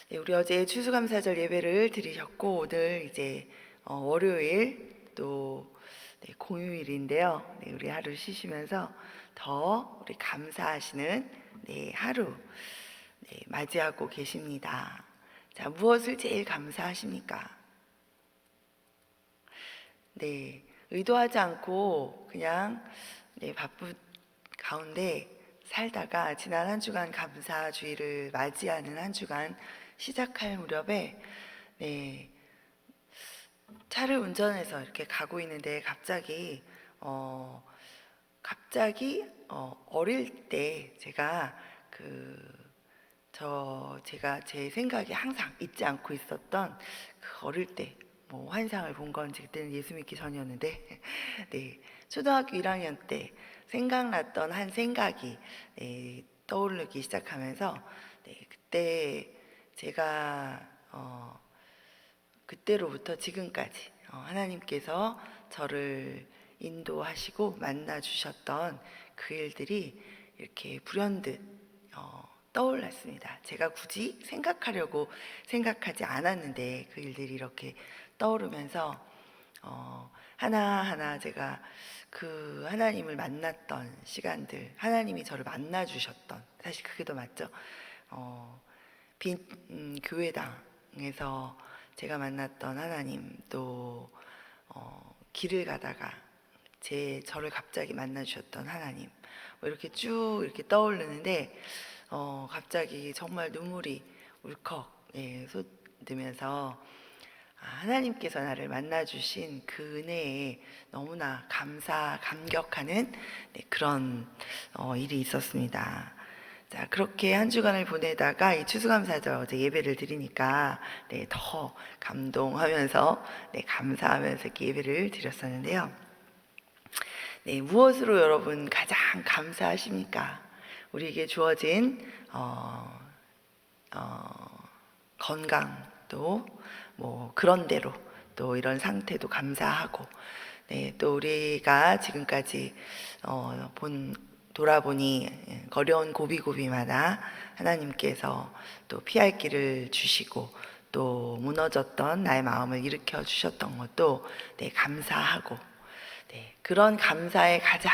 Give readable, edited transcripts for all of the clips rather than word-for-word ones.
네, 우리 어제 추수감사절 예배를 드리셨고 오늘 이제 월요일 또 공휴일인데요. 네, 우리 하루 쉬시면서 더 우리 감사하시는 하루 맞이하고 계십니다. 자, 무엇을 제일 감사하십니까? 네, 의도하지 않고 그냥 바쁜 가운데 살다가 지난 한 주간 감사주의를 맞이하는 한 주간 시작할 무렵에 차를 운전해서 이렇게 가고 있는데 갑자기 어릴 때 제가 제 생각에 항상 잊지 않고 있었던 그 어릴 때 환상을 본 건지 그때는 예수 믿기 전이었는데 초등학교 1학년 때 생각났던 한 생각이 떠오르기 시작하면서 그때 제가 그때로부터 지금까지 하나님께서 저를 인도하시고 만나 주셨던 그 일들이 이렇게 불현듯 떠올랐습니다. 제가 굳이 생각하지 않았는데 그 일들이 이렇게 떠오르면서 하나하나 제가 그 하나님을 만났던 시간들, 하나님이 저를 만나 주셨던, 사실 그게 더 맞죠. 빈 교회당에서 제가 만났던 하나님, 또 길을 가다가 저를 갑자기 만나 주셨던 하나님, 이렇게 쭉 이렇게 떠오르는데 갑자기 정말 눈물이 울컥 쏟으면서 하나님께서 나를 만나 주신 그 은혜에 너무나 감격하는 그런 일이 있었습니다. 자, 그렇게 한 주간을 보내다가 이 추수감사절 어제 예배를 드리니까 더 감동하면서 감사하면서 이렇게 예배를 드렸었는데요. 무엇으로 여러분 가장 감사하십니까? 우리에게 주어진 건강도 그런 대로 또 이런 상태도 감사하고 또 우리가 지금까지 돌아보니 어려운 고비고비마다 하나님께서 또 피할 길을 주시고 또 무너졌던 나의 마음을 일으켜 주셨던 것도 감사하고 그런 감사의 가장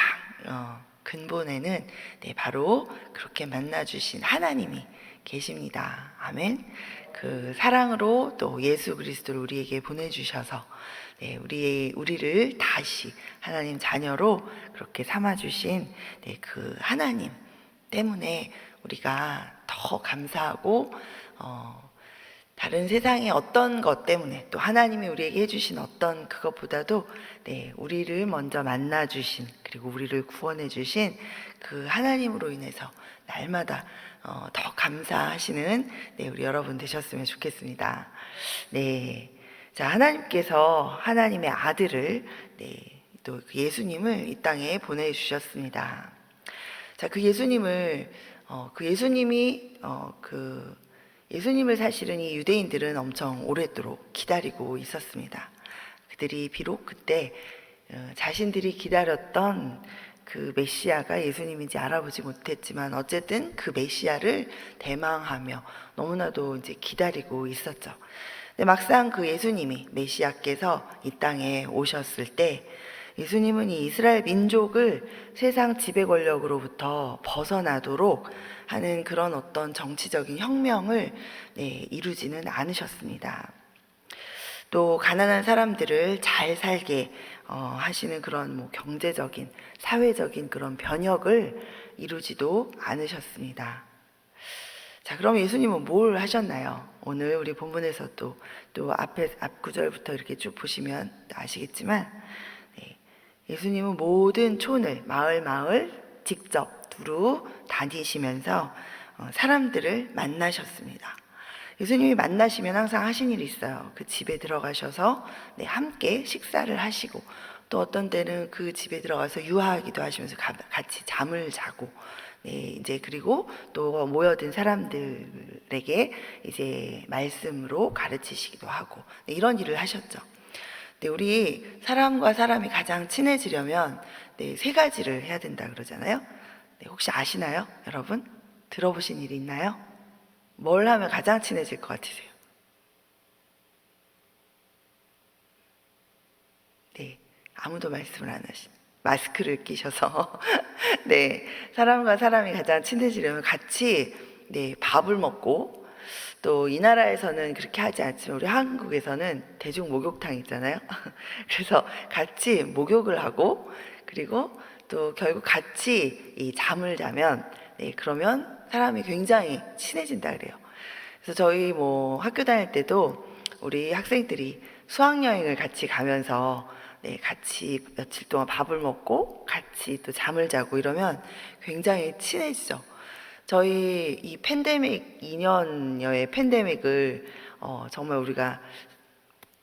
근본에는 바로 그렇게 만나주신 하나님이 계십니다. 아멘. 그 사랑으로 또 예수 그리스도를 우리에게 보내주셔서 우리를 다시 하나님 자녀로 그렇게 삼아주신 그 하나님 때문에 우리가 더 감사하고 다른 세상의 어떤 것 때문에 또 하나님이 우리에게 해주신 어떤 그것보다도 우리를 먼저 만나주신 그리고 우리를 구원해주신 그 하나님으로 인해서 날마다 더 감사하시는 우리 여러분 되셨으면 좋겠습니다. 자, 하나님께서 하나님의 아들을 또 예수님을 이 땅에 보내주셨습니다. 자, 그 예수님을 사실은 이 유대인들은 엄청 오래도록 기다리고 있었습니다. 그들이 비록 그때 자신들이 기다렸던 그 메시아가 예수님인지 알아보지 못했지만 어쨌든 그 메시아를 대망하며 너무나도 이제 기다리고 있었죠. 근데 막상 그 예수님이 메시아께서 이 땅에 오셨을 때 예수님은 이 이스라엘 민족을 세상 지배 권력으로부터 벗어나도록 하는 그런 어떤 정치적인 혁명을 이루지는 않으셨습니다. 또 가난한 사람들을 잘 살게 하시는 그런 경제적인, 사회적인 그런 변혁을 이루지도 않으셨습니다. 자, 그럼 예수님은 뭘 하셨나요? 오늘 우리 본문에서 또 앞 구절부터 이렇게 쭉 보시면 아시겠지만 예수님은 모든 촌을 마을 직접 두루 다니시면서 사람들을 만나셨습니다. 예수님이 만나시면 항상 하신 일이 있어요. 그 집에 들어가셔서 함께 식사를 하시고 또 어떤 때는 그 집에 들어가서 유하하기도 하시면서 같이 잠을 자고 이제 그리고 또 모여든 사람들에게 이제 말씀으로 가르치시기도 하고 이런 일을 하셨죠. 우리 사람과 사람이 가장 친해지려면 세 가지를 해야 된다 그러잖아요. 혹시 아시나요? 여러분? 들어보신 일이 있나요? 뭘 하면 가장 친해질 것 같으세요? 네, 아무도 말씀을 안 마스크를 끼셔서 네, 사람과 사람이 가장 친해지려면 같이 네, 밥을 먹고, 또 이 나라에서는 그렇게 하지 않지만 우리 한국에서는 대중 목욕탕 있잖아요. 그래서 같이 목욕을 하고, 그리고 또 결국 같이 이 잠을 자면 네, 그러면 사람이 굉장히 친해진다 그래요. 그래서 저희 뭐 학교 다닐 때도 우리 학생들이 수학여행을 같이 가면서 네, 같이 며칠 동안 밥을 먹고 같이 또 잠을 자고 이러면 굉장히 친해지죠. 저희 이 팬데믹 2년여의 팬데믹을 정말 우리가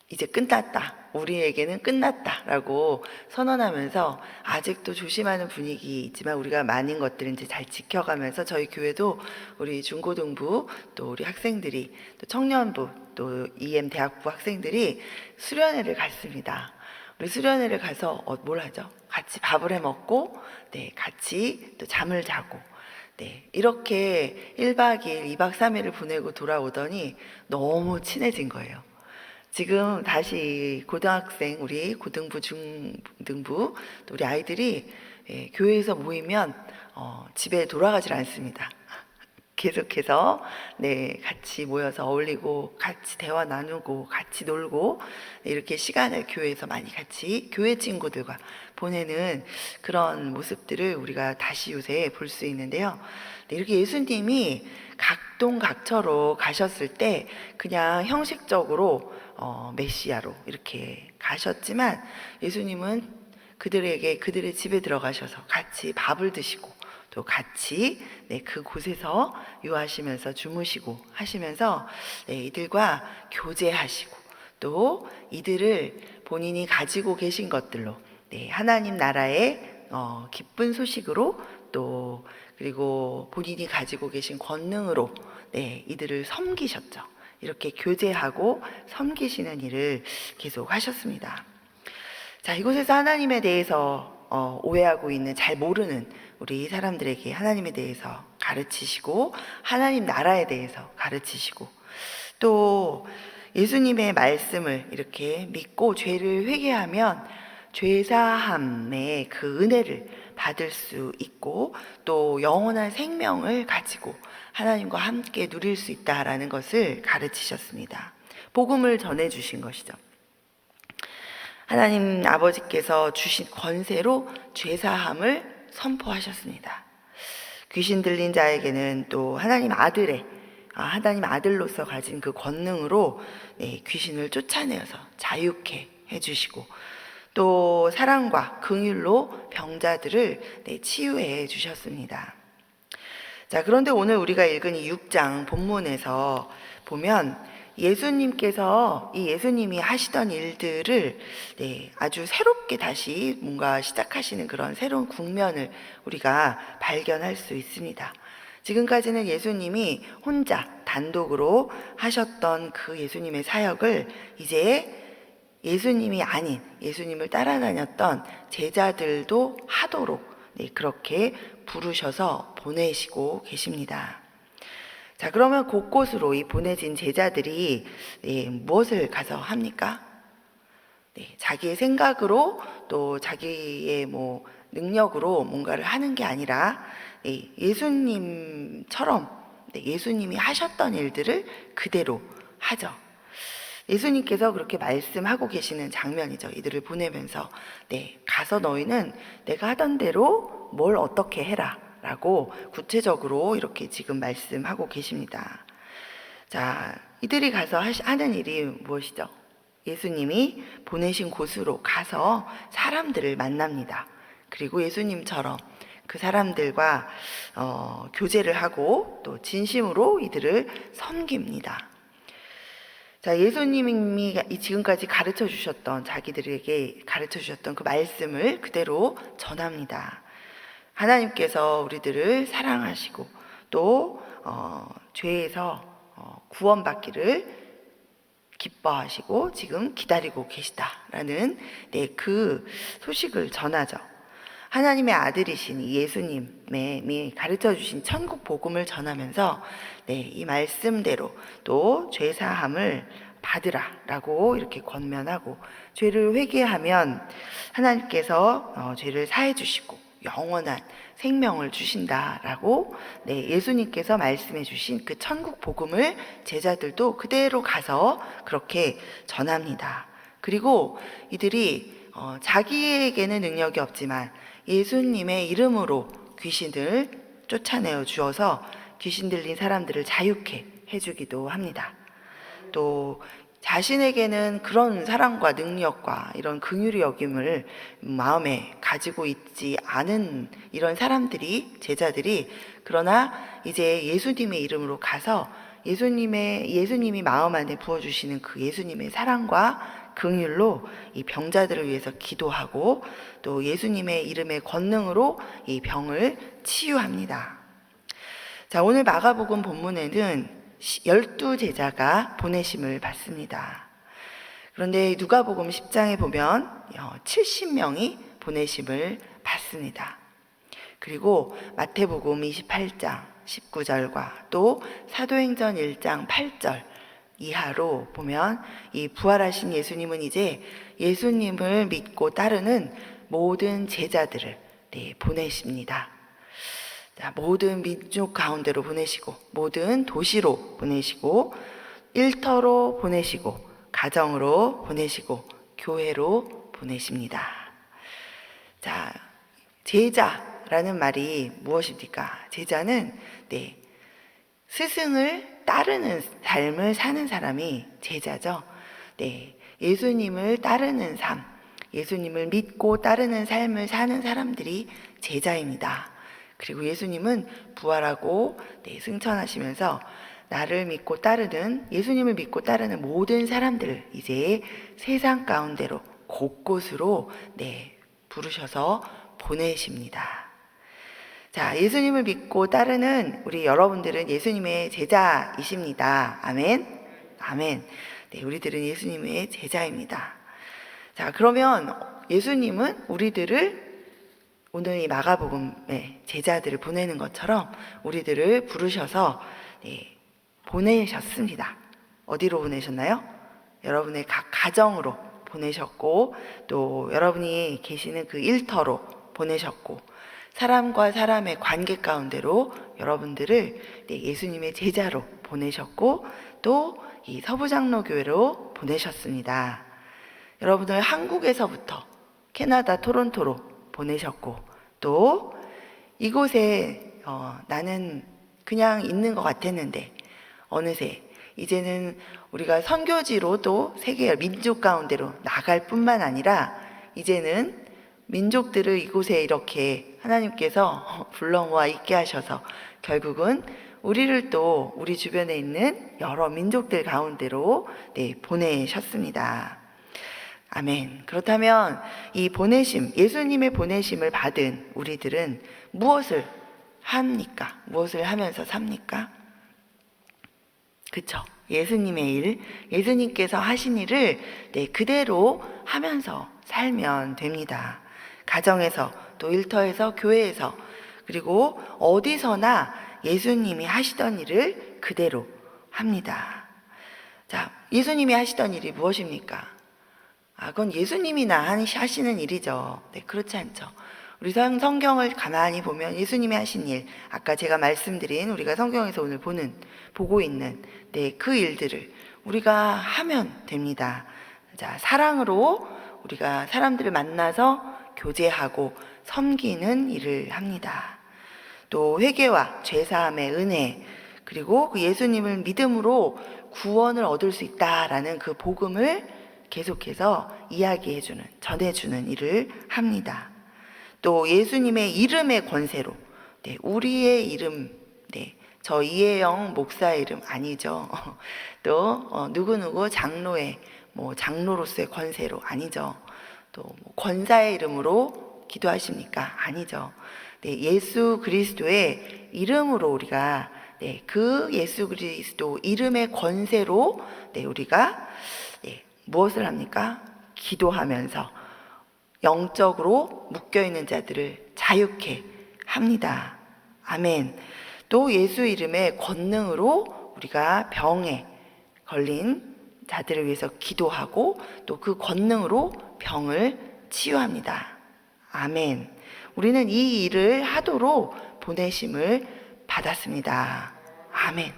이제 끝났다, 우리에게는 끝났다라고 선언하면서 아직도 조심하는 분위기 있지만 우리가 많은 것들을 이제 잘 지켜가면서 저희 교회도 우리 중고등부 또 우리 학생들이 또 청년부 또 EM 대학부 학생들이 수련회를 갔습니다. 우리 수련회를 가서 뭘 하죠? 같이 밥을 해 먹고 네, 같이 또 잠을 자고 네, 이렇게 1박 2일, 2박 3일을 보내고 돌아오더니 너무 친해진 거예요. 지금 다시 고등학생, 우리 고등부, 중등부, 또 우리 아이들이 교회에서 모이면 집에 돌아가질 않습니다. 계속해서 네, 같이 모여서 어울리고 같이 대화 나누고 같이 놀고 이렇게 시간을 교회에서 많이 같이 교회 친구들과 보내는 그런 모습들을 우리가 다시 요새 볼 수 있는데요. 네, 이렇게 예수님이 각동각처로 가셨을 때 그냥 형식적으로 메시아로 이렇게 가셨지만, 예수님은 그들에게 그들의 집에 들어가셔서 같이 밥을 드시고 또 같이 네, 그곳에서 유하시면서 주무시고 하시면서 네, 이들과 교제하시고 또 이들을 본인이 가지고 계신 것들로 네, 하나님 나라의 기쁜 소식으로 또 그리고 본인이 가지고 계신 권능으로 네, 이들을 섬기셨죠. 이렇게 교제하고 섬기시는 일을 계속 하셨습니다. 자, 이곳에서 하나님에 대해서 오해하고 있는, 잘 모르는 우리 사람들에게 하나님에 대해서 가르치시고 하나님 나라에 대해서 가르치시고 또 예수님의 말씀을 이렇게 믿고 죄를 회개하면 죄사함의 그 은혜를 받을 수 있고 또 영원한 생명을 가지고 하나님과 함께 누릴 수 있다라는 것을 가르치셨습니다. 복음을 전해주신 것이죠. 하나님 아버지께서 주신 권세로 죄사함을 선포하셨습니다. 귀신 들린 자에게는 또 하나님 하나님 아들로서 가진 그 권능으로 귀신을 쫓아내어서 자유케 해주시고 또 사랑과 긍휼로 병자들을 치유해 주셨습니다. 자, 그런데 오늘 우리가 읽은 이 6장 본문에서 보면 예수님께서 이 예수님이 하시던 일들을 아주 새롭게 다시 뭔가 시작하시는 그런 새로운 국면을 우리가 발견할 수 있습니다. 지금까지는 예수님이 혼자 단독으로 하셨던 그 예수님의 사역을 이제 예수님이 아닌 예수님을 따라다녔던 제자들도 하도록 그렇게 부르셔서 보내시고 계십니다. 자, 그러면 곳곳으로 이 보내진 제자들이 무엇을 가서 합니까? 자기의 생각으로 또 자기의 능력으로 뭔가를 하는 게 아니라 예수님처럼 예수님이 하셨던 일들을 그대로 하죠. 예수님께서 그렇게 말씀하고 계시는 장면이죠. 이들을 보내면서 가서 너희는 내가 하던 대로 뭘 어떻게 해라 라고 구체적으로 이렇게 지금 말씀하고 계십니다. 자, 이들이 가서 하는 일이 무엇이죠? 예수님이 보내신 곳으로 가서 사람들을 만납니다. 그리고 예수님처럼 그 사람들과 교제를 하고 또 진심으로 이들을 섬깁니다. 자, 예수님이 지금까지 가르쳐 주셨던, 자기들에게 가르쳐 주셨던 그 말씀을 그대로 전합니다. 하나님께서 우리들을 사랑하시고 또 죄에서 구원받기를 기뻐하시고 지금 기다리고 계시다라는 그 소식을 전하죠. 하나님의 아들이신 이 예수님이 가르쳐 주신 천국 복음을 전하면서 이 말씀대로 또 죄 사함을 받으라라고 이렇게 권면하고, 죄를 회개하면 하나님께서 죄를 사해 주시고 영원한 생명을 주신다라고 예수님께서 말씀해 주신 그 천국 복음을 제자들도 그대로 가서 그렇게 전합니다. 그리고 이들이 자기에게는 능력이 없지만 예수님의 이름으로 귀신을 쫓아내어 주어서 귀신 들린 사람들을 자유케 해주기도 합니다. 또 자신에게는 그런 사랑과 능력과 이런 긍휼의 여김을 마음에 가지고 있지 않은 이런 사람들이, 제자들이, 그러나 이제 예수님의 이름으로 가서 예수님이 마음 안에 부어주시는 그 예수님의 사랑과 긍휼로 이 병자들을 위해서 기도하고 또 예수님의 이름의 권능으로 이 병을 치유합니다. 자, 오늘 마가복음 본문에는 12제자가 보내심을 받습니다. 그런데 누가복음 10장에 보면 70명이 보내심을 받습니다. 그리고 마태복음 28장 19절과 또 사도행전 1장 8절 이하로 보면 이 부활하신 예수님은 이제 예수님을 믿고 따르는 모든 제자들을 보내십니다. 모든 민족 가운데로 보내시고, 모든 도시로 보내시고, 일터로 보내시고, 가정으로 보내시고, 교회로 보내십니다. 자, 제자라는 말이 무엇입니까? 제자는 스승을 따르는 삶을 사는 사람이 제자죠. 예수님을 따르는 삶, 예수님을 믿고 따르는 삶을 사는 사람들이 제자입니다. 그리고 예수님은 부활하고 승천하시면서 나를 믿고 따르는, 예수님을 믿고 따르는 모든 사람들을 이제 세상 가운데로 곳곳으로 부르셔서 보내십니다. 자, 예수님을 믿고 따르는 우리 여러분들은 예수님의 제자이십니다. 아멘. 아멘. 우리들은 예수님의 제자입니다. 자, 그러면 예수님은 우리들을 오늘 이 마가복음의 제자들을 보내는 것처럼 우리들을 부르셔서 보내셨습니다. 어디로 보내셨나요? 여러분의 각 가정으로 보내셨고, 또 여러분이 계시는 그 일터로 보내셨고, 사람과 사람의 관계 가운데로 여러분들을 예수님의 제자로 보내셨고, 또 이 서부장로교회로 보내셨습니다. 여러분을 한국에서부터 캐나다 토론토로 보내셨고, 또 이곳에 나는 그냥 있는 것 같았는데 어느새 이제는 우리가 선교지로 또 세계 민족 가운데로 나갈 뿐만 아니라 이제는 민족들을 이곳에 이렇게 하나님께서 불러 모아 있게 하셔서 결국은 우리를 또 우리 주변에 있는 여러 민족들 가운데로 보내셨습니다. 아멘. 그렇다면 이 보내심, 예수님의 보내심을 받은 우리들은 무엇을 합니까? 무엇을 하면서 삽니까? 그쵸? 예수님의 일, 예수님께서 하신 일을 그대로 하면서 살면 됩니다. 가정에서, 또 일터에서, 교회에서, 그리고 어디서나 예수님이 하시던 일을 그대로 합니다. 자, 예수님이 하시던 일이 무엇입니까? 그건 예수님이나 하시는 일이죠. 그렇지 않죠. 우리 성경을 가만히 보면 예수님이 하신 일, 아까 제가 말씀드린 우리가 성경에서 오늘 보고 있는 그 일들을 우리가 하면 됩니다. 자, 사랑으로 우리가 사람들을 만나서 교제하고 섬기는 일을 합니다. 또 회개와 죄사함의 은혜, 그리고 그 예수님을 믿음으로 구원을 얻을 수 있다라는 그 복음을 계속해서 이야기해주는, 전해주는 일을 합니다. 또 예수님의 이름의 권세로, 우리의 이름, 저 이혜영 목사의 이름 아니죠. 또 누구누구 장로의 장로로서의 권세로 아니죠. 또 권사의 이름으로 기도하십니까? 아니죠. 예수 그리스도의 이름으로 우리가 그 예수 그리스도 이름의 권세로 우리가 무엇을 합니까? 기도하면서 영적으로 묶여있는 자들을 자유케 합니다. 아멘. 또 예수 이름의 권능으로 우리가 병에 걸린 자들을 위해서 기도하고 또 그 권능으로 병을 치유합니다. 아멘. 우리는 이 일을 하도록 보내심을 받았습니다. 아멘.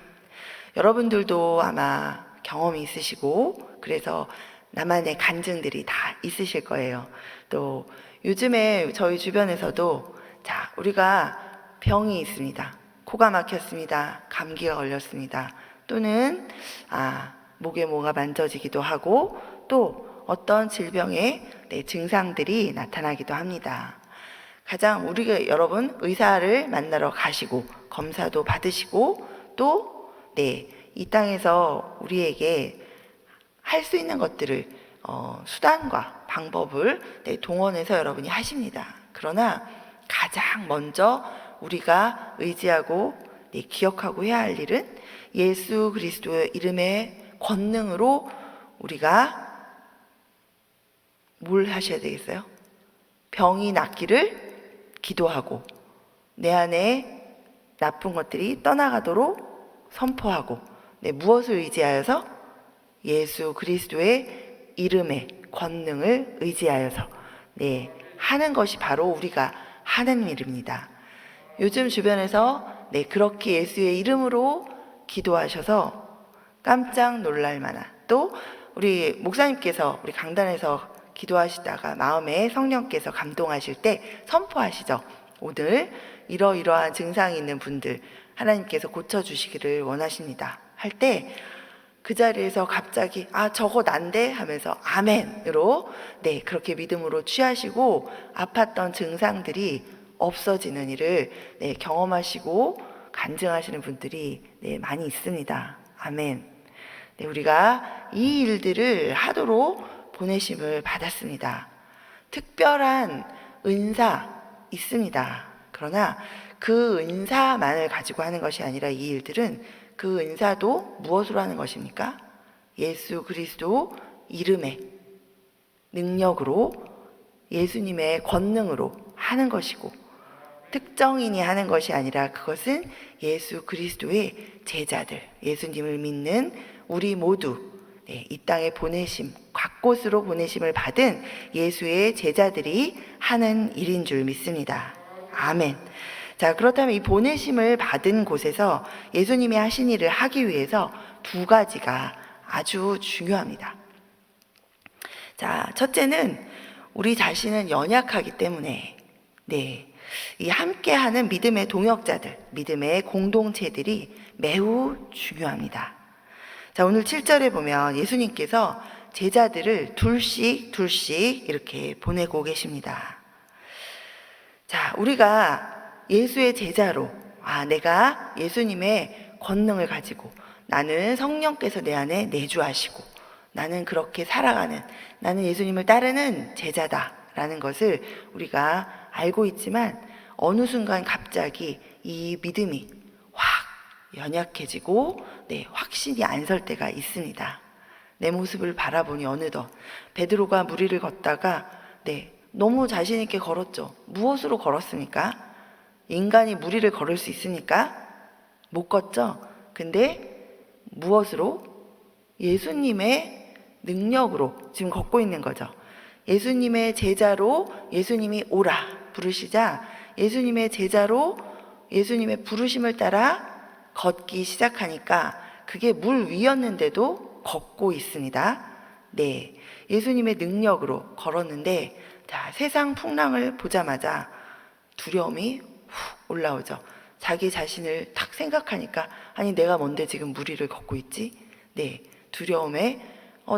여러분들도 아마 경험이 있으시고 그래서 나만의 간증들이 다 있으실 거예요. 또 요즘에 저희 주변에서도 자, 우리가 병이 있습니다. 코가 막혔습니다. 감기가 걸렸습니다. 또는 목에 뭐가 만져지기도 하고 또 어떤 질병의 증상들이 나타나기도 합니다. 가장 우리가 여러분 의사를 만나러 가시고 검사도 받으시고 또 이 땅에서 우리에게 할 수 있는 것들을 수단과 방법을 동원해서 여러분이 하십니다. 그러나 가장 먼저 우리가 의지하고 기억하고 해야 할 일은 예수 그리스도의 이름의 권능으로 우리가 뭘 하셔야 되겠어요? 병이 낫기를 기도하고 내 안에 나쁜 것들이 떠나가도록 선포하고 무엇을 의지하여서? 예수 그리스도의 이름의 권능을 의지하여서 하는 것이 바로 우리가 하는 일입니다. 요즘 주변에서 그렇게 예수의 이름으로 기도하셔서 깜짝 놀랄 만한 또 우리 목사님께서 우리 강단에서 기도하시다가 마음에 성령께서 감동하실 때 선포하시죠. 오늘 이러이러한 증상이 있는 분들 하나님께서 고쳐주시기를 원하십니다. 할 때 그 자리에서 갑자기 저거 난데 하면서 아멘으로 그렇게 믿음으로 취하시고 아팠던 증상들이 없어지는 일을 경험하시고 간증하시는 분들이 많이 있습니다. 아멘. 우리가 이 일들을 하도록 보내심을 받았습니다. 특별한 은사 있습니다. 그러나 그 은사만을 가지고 하는 것이 아니라 이 일들은 그 은사도 무엇으로 하는 것입니까? 예수 그리스도 이름의 능력으로 예수님의 권능으로 하는 것이고 특정인이 하는 것이 아니라 그것은 예수 그리스도의 제자들, 예수님을 믿는 우리 모두 이 땅에 보내심, 각곳으로 보내심을 받은 예수의 제자들이 하는 일인 줄 믿습니다. 아멘. 자, 그렇다면 이 보내심을 받은 곳에서 예수님이 하신 일을 하기 위해서 두 가지가 아주 중요합니다. 자, 첫째는 우리 자신은 연약하기 때문에 이 함께하는 믿음의 동역자들, 믿음의 공동체들이 매우 중요합니다. 자, 오늘 7절에 보면 예수님께서 제자들을 둘씩 이렇게 보내고 계십니다. 자, 우리가 예수의 제자로 내가 예수님의 권능을 가지고 나는 성령께서 내 안에 내주하시고 나는 그렇게 살아가는 나는 예수님을 따르는 제자다라는 것을 우리가 알고 있지만 어느 순간 갑자기 이 믿음이 확 연약해지고 확신이 안 설 때가 있습니다. 내 모습을 바라보니 어느덧 베드로가 무리를 걷다가 너무 자신 있게 걸었죠. 무엇으로 걸었습니까? 인간이 무리를 걸을 수 있습니까? 못 걷죠. 근데 무엇으로? 예수님의 능력으로 지금 걷고 있는 거죠. 예수님의 제자로 예수님이 오라 부르시자 예수님의 제자로 예수님의 부르심을 따라 걷기 시작하니까 그게 물 위였는데도 걷고 있습니다. 예수님의 능력으로 걸었는데 자, 세상 풍랑을 보자마자 두려움이 훅 올라오죠. 자기 자신을 딱 생각하니까 아니 내가 뭔데 지금 무리를 걷고 있지? 두려움에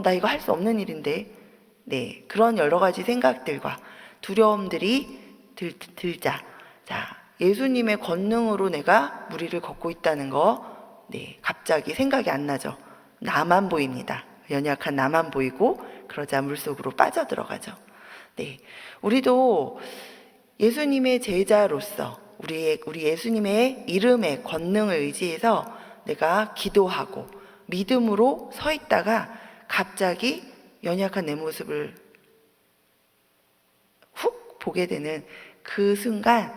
나 이거 할 수 없는 일인데 그런 여러 가지 생각들과 두려움들이 들자 자, 예수님의 권능으로 내가 무리를 걷고 있다는 거 갑자기 생각이 안 나죠. 나만 보입니다. 연약한 나만 보이고 그러자 물속으로 빠져들어가죠. 우리도 예수님의 제자로서 우리 예수님의 이름의 권능을 의지해서 내가 기도하고 믿음으로 서 있다가 갑자기 연약한 내 모습을 보게 되는 그 순간,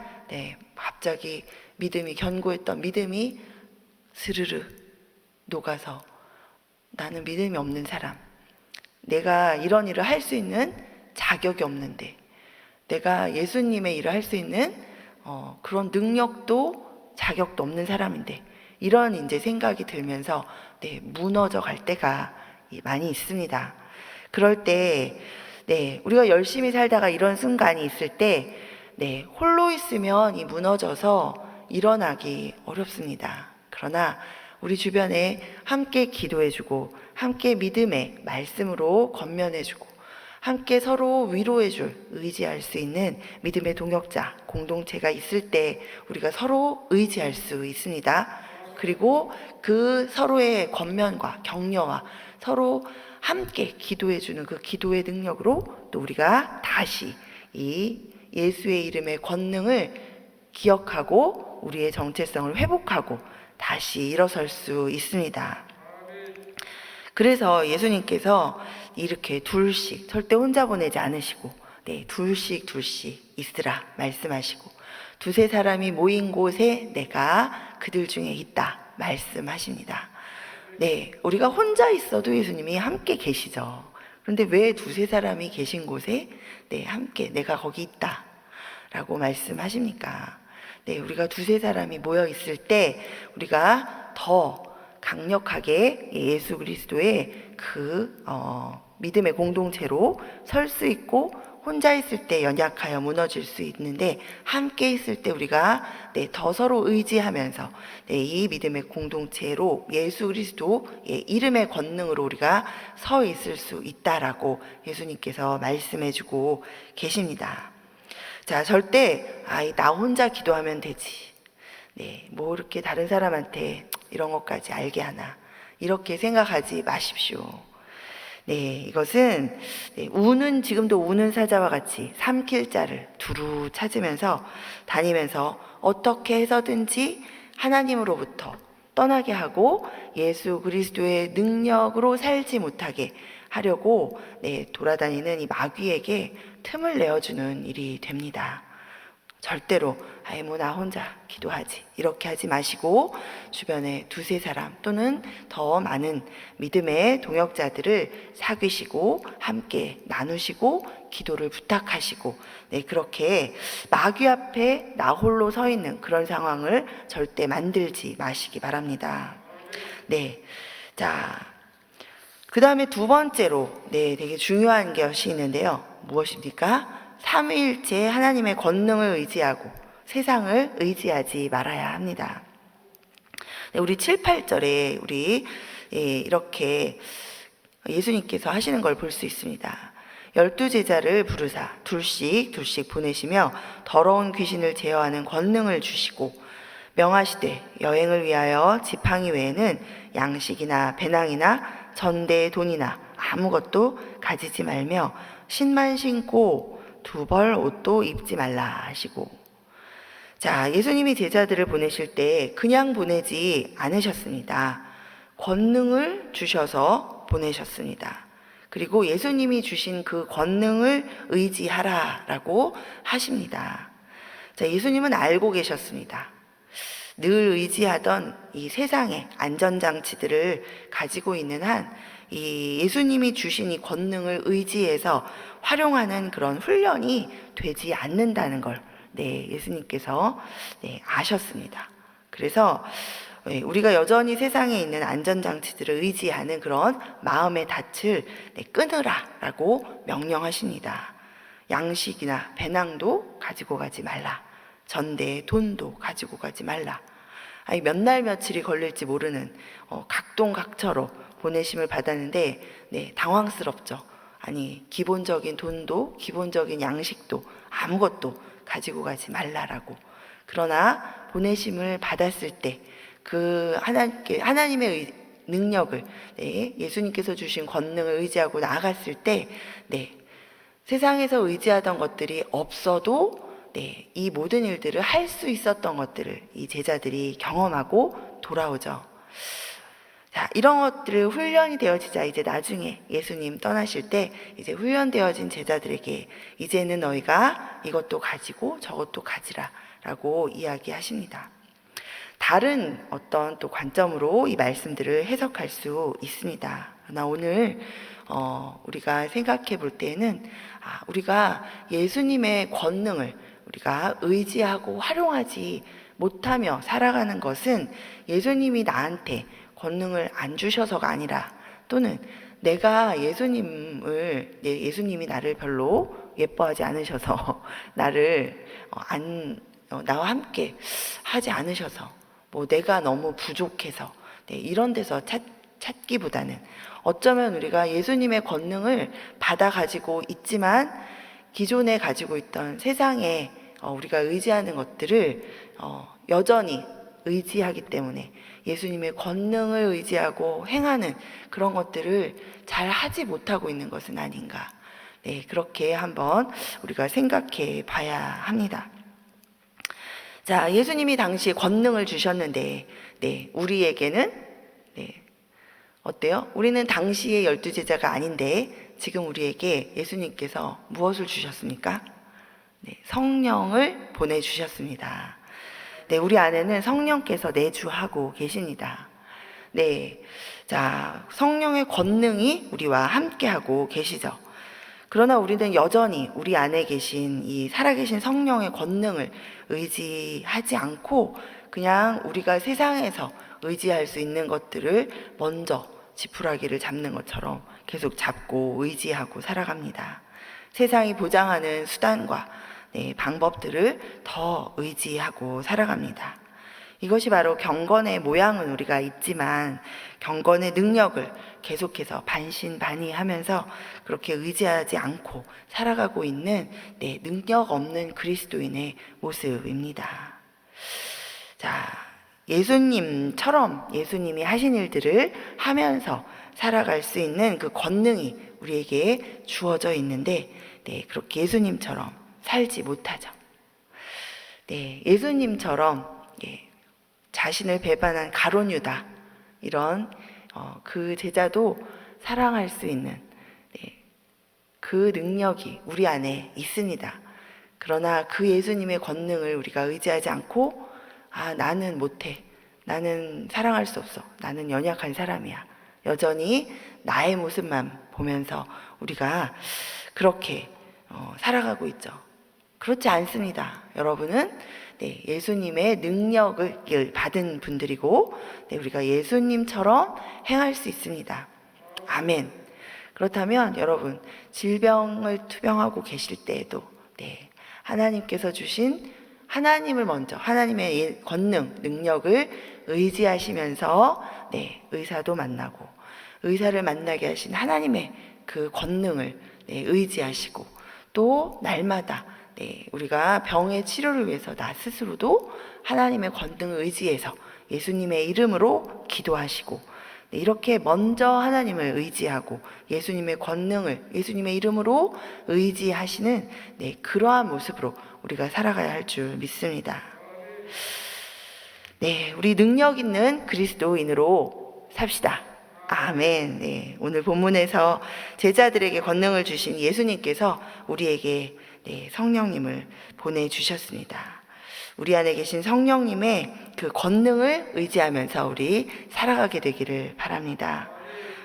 갑자기 믿음이, 견고했던 믿음이 스르르 녹아서, 나는 믿음이 없는 사람, 내가 이런 일을 할 수 있는 자격이 없는데, 내가 예수님의 일을 할 수 있는 그런 능력도 자격도 없는 사람인데, 이런 이제 생각이 들면서 무너져 갈 때가 많이 있습니다. 그럴 때 우리가 열심히 살다가 이런 순간이 있을 때 홀로 있으면 이 무너져서 일어나기 어렵습니다. 그러나 우리 주변에 함께 기도해주고, 함께 믿음의 말씀으로 권면해주고, 함께 서로 위로해줄, 의지할 수 있는 믿음의 동역자, 공동체가 있을 때 우리가 서로 의지할 수 있습니다. 그리고 그 서로의 권면과 격려와 서로 함께 기도해주는 그 기도의 능력으로 또 우리가 다시 이 예수의 이름의 권능을 기억하고 우리의 정체성을 회복하고 다시 일어설 수 있습니다. 그래서 예수님께서 이렇게 둘씩, 절대 혼자 보내지 않으시고 둘씩 있으라 말씀하시고, 두세 사람이 모인 곳에 내가 그들 중에 있다 말씀하십니다. 우리가 혼자 있어도 예수님이 함께 계시죠. 그런데 왜 두세 사람이 계신 곳에 함께 내가 거기 있다 라고 말씀하십니까? 우리가 두세 사람이 모여 있을 때 우리가 더 강력하게 예수 그리스도의 그 믿음의 공동체로 설 수 있고, 혼자 있을 때 연약하여 무너질 수 있는데 함께 있을 때 우리가 더 서로 의지하면서 이 믿음의 공동체로 예수 그리스도의 이름의 권능으로 우리가 서 있을 수 있다라고 예수님께서 말씀해주고 계십니다. 자, 절대 나 혼자 기도하면 되지, 뭐 이렇게 다른 사람한테 이런 것까지 알게 하나, 이렇게 생각하지 마십시오. 이것은 지금도 우는 사자와 같이 삼킬 자를 두루 찾으면서 다니면서 어떻게 해서든지 하나님으로부터 떠나게 하고 예수 그리스도의 능력으로 살지 못하게 하려고 돌아다니는 이 마귀에게 틈을 내어주는 일이 됩니다. 절대로 뭐 나 혼자 기도하지 이렇게 하지 마시고, 주변에 두세 사람 또는 더 많은 믿음의 동역자들을 사귀시고 함께 나누시고 기도를 부탁하시고, 그렇게 마귀 앞에 나 홀로 서 있는 그런 상황을 절대 만들지 마시기 바랍니다. 자, 그 다음에 두 번째로 되게 중요한 것이 있는데요. 무엇입니까? 삼위일체 하나님의 권능을 의지하고 세상을 의지하지 말아야 합니다. 우리 7, 8절에 우리 이렇게 예수님께서 하시는 걸 볼 수 있습니다. 12제자를 부르사 둘씩 보내시며 더러운 귀신을 제어하는 권능을 주시고, 명하시되 여행을 위하여 지팡이 외에는 양식이나 배낭이나 전대 돈이나 아무것도 가지지 말며 신만 신고 두 벌 옷도 입지 말라 하시고. 자, 예수님이 제자들을 보내실 때 그냥 보내지 않으셨습니다. 권능을 주셔서 보내셨습니다. 그리고 예수님이 주신 그 권능을 의지하라라고 하십니다. 자, 예수님은 알고 계셨습니다. 늘 의지하던 이 세상의 안전장치들을 가지고 있는 한 이 예수님이 주신 이 권능을 의지해서 활용하는 그런 훈련이 되지 않는다는 걸 예수님께서 아셨습니다. 그래서 우리가 여전히 세상에 있는 안전장치들을 의지하는 그런 마음의 닻을 끊으라라고 명령하십니다. 양식이나 배낭도 가지고 가지 말라. 전대에 돈도 가지고 가지 말라. 몇 날 며칠이 걸릴지 모르는 각동각처로 보내심을 받았는데 당황스럽죠. 기본적인 돈도 기본적인 양식도 아무것도 가지고 가지 말라라고. 그러나 보내심을 받았을 때 그 하나님의 능력을 예수님께서 주신 권능을 의지하고 나아갔을 때 세상에서 의지하던 것들이 없어도 이 모든 일들을 할 수 있었던 것들을 이 제자들이 경험하고 돌아오죠. 자, 이런 것들을 훈련이 되어지자 이제 나중에 예수님 떠나실 때 이제 훈련되어진 제자들에게 이제는 너희가 이것도 가지고 저것도 가지라 라고 이야기하십니다. 다른 어떤 또 관점으로 이 말씀들을 해석할 수 있습니다. 그러나 오늘 우리가 생각해 볼 때는 우리가 예수님의 권능을 우리가 의지하고 활용하지 못하며 살아가는 것은 예수님이 나한테 권능을 안 주셔서가 아니라, 또는 내가 예수님이 나를 별로 예뻐하지 않으셔서 나를 나와 함께 하지 않으셔서, 내가 너무 부족해서, 이런 데서 찾기보다는 어쩌면 우리가 예수님의 권능을 받아 가지고 있지만 기존에 가지고 있던 세상에 우리가 의지하는 것들을 여전히 의지하기 때문에 예수님의 권능을 의지하고 행하는 그런 것들을 잘 하지 못하고 있는 것은 아닌가. 그렇게 한번 우리가 생각해 봐야 합니다. 자, 예수님이 당시에 권능을 주셨는데, 우리에게는, 어때요? 우리는 당시의 12제자가 아닌데, 지금 우리에게 예수님께서 무엇을 주셨습니까? 성령을 보내주셨습니다. 우리 안에는 성령께서 내주하고 계십니다. 자, 성령의 권능이 우리와 함께하고 계시죠. 그러나 우리는 여전히 우리 안에 계신 이 살아계신 성령의 권능을 의지하지 않고 그냥 우리가 세상에서 의지할 수 있는 것들을 먼저 지푸라기를 잡는 것처럼 계속 잡고 의지하고 살아갑니다. 세상이 보장하는 수단과 방법들을 더 의지하고 살아갑니다. 이것이 바로 경건의 모양은 우리가 있지만 경건의 능력을 계속해서 반신반의하면서 그렇게 의지하지 않고 살아가고 있는 능력 없는 그리스도인의 모습입니다. 자, 예수님처럼 예수님이 하신 일들을 하면서 살아갈 수 있는 그 권능이 우리에게 주어져 있는데 그렇게 예수님처럼 살지 못하죠. 예수님처럼 자신을 배반한 가룟 유다, 이런 그 제자도 사랑할 수 있는 그 능력이 우리 안에 있습니다. 그러나 그 예수님의 권능을 우리가 의지하지 않고 나는 못해, 나는 사랑할 수 없어, 나는 연약한 사람이야, 여전히 나의 모습만 보면서 우리가 그렇게 살아가고 있죠. 그렇지 않습니다. 여러분은 예수님의 능력을 받은 분들이고 우리가 예수님처럼 행할 수 있습니다. 아멘. 그렇다면 여러분, 질병을 투병하고 계실 때에도 하나님께서 주신 하나님을 먼저, 하나님의 권능, 능력을 의지하시면서 의사도 만나고 의사를 만나게 하신 하나님의 그 권능을 의지하시고, 또 날마다 우리가 병의 치료를 위해서 나 스스로도 하나님의 권능을 의지해서 예수님의 이름으로 기도하시고, 이렇게 먼저 하나님을 의지하고 예수님의 권능을 예수님의 이름으로 의지하시는 그러한 모습으로 우리가 살아가야 할 줄 믿습니다. 우리 능력 있는 그리스도인으로 삽시다. 아멘. 오늘 본문에서 제자들에게 권능을 주신 예수님께서 우리에게 성령님을 보내주셨습니다. 우리 안에 계신 성령님의 그 권능을 의지하면서 우리 살아가게 되기를 바랍니다.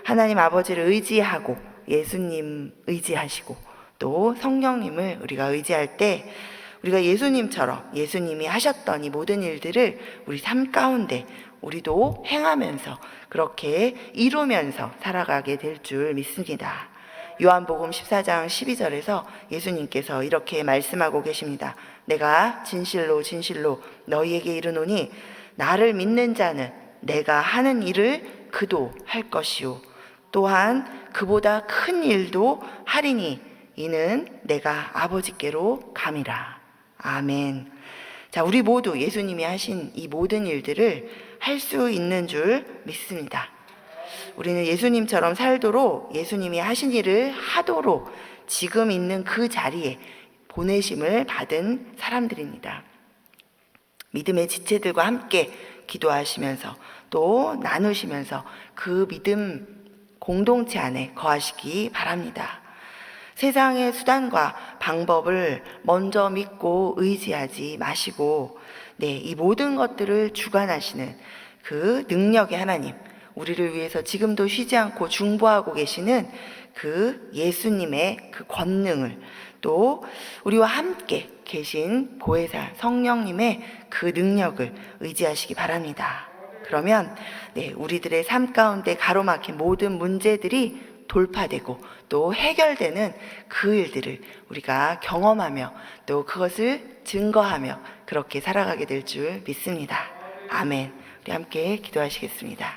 하나님 아버지를 의지하고 예수님 의지하시고 또 성령님을 우리가 의지할 때 우리가 예수님처럼 예수님이 하셨던 이 모든 일들을 우리 삶 가운데 우리도 행하면서 그렇게 이루면서 살아가게 될 줄 믿습니다. 요한복음 14장 12절에서 예수님께서 이렇게 말씀하고 계십니다. 내가 진실로 진실로 너희에게 이르노니 나를 믿는 자는 내가 하는 일을 그도 할 것이요 또한 그보다 큰 일도 하리니 이는 내가 아버지께로 감이라. 아멘. 자, 우리 모두 예수님이 하신 이 모든 일들을 할 수 있는 줄 믿습니다. 우리는 예수님처럼 살도록 예수님이 하신 일을 하도록 지금 있는 그 자리에 보내심을 받은 사람들입니다. 믿음의 지체들과 함께 기도하시면서 또 나누시면서 그 믿음 공동체 안에 거하시기 바랍니다. 세상의 수단과 방법을 먼저 믿고 의지하지 마시고, 이 모든 것들을 주관하시는 그 능력의 하나님, 우리를 위해서 지금도 쉬지 않고 중보하고 계시는 그 예수님의 그 권능을, 또 우리와 함께 계신 보혜사 성령님의 그 능력을 의지하시기 바랍니다. 그러면 우리들의 삶 가운데 가로막힌 모든 문제들이 돌파되고 또 해결되는 그 일들을 우리가 경험하며 또 그것을 증거하며 그렇게 살아가게 될 줄 믿습니다. 아멘. 우리 함께 기도하시겠습니다.